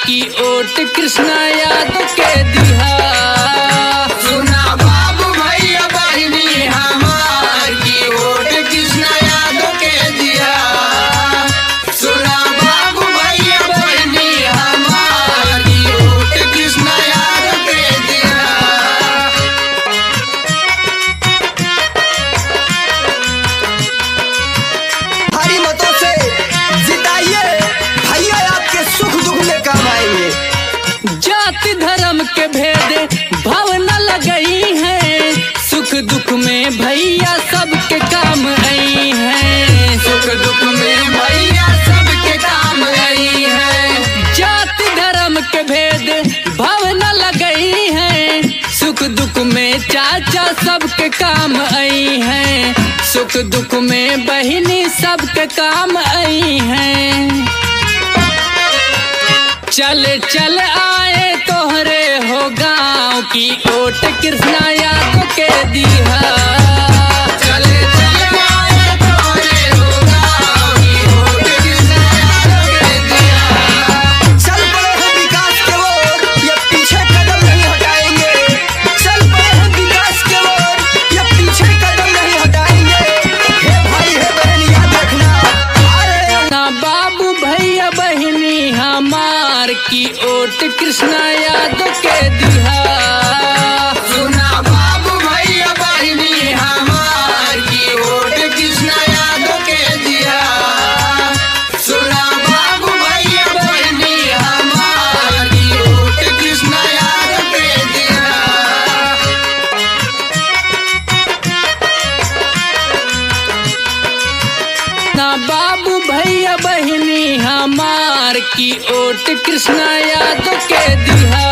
की ओट कृष्णा यादव के दिहा। सुना बाबू भैया बहनी हमार की ओट कृष्णा यादव के दिया। सुना बाबू भैया बहनी हमार की ओट कृष्णा यादव के दिया। भारी मतों से जिताइए भैया, आपके सुख दुख में काम आएंगे। जाति धर्म के भेद भाव न लगई है, सुख दुख में भैया सबके काम आई है। सुख दुख में भैया सबके काम आई है। जाति धर्म के भेद भाव न लगई है, सुख दुख में चाचा सबके काम आई है। सुख दुख में बहिनी सबके काम आई है। चल चल आए तोहरे हो गाँव की ओट कृष्णा यादव के दिहा। चले चले आए तोरे हो गाँव की ओट कृष्णा यादव के दिया। चल पड़े हैं विकास के ओर, ये पीछे कदम नहीं हटाएंगे। चल पड़े हैं विकास के ओर, ये पीछे कदम नहीं हटाएंगे। हे भाई हे बहन याद रखना, आ रहे हैं ना बाबू भैया बहिनी हमार की ओट कृष्णा यादव के दिहा। सुना बाबू भैया बहनी हमार की ओट कृष्णा यादव के दिया। सुना बाबू भैया बहनी हमार की ओट कृष्णा यादव के दिया। ना बाबू भैया बहिनी हमार की ओट कृष्णा यादव के दिहा।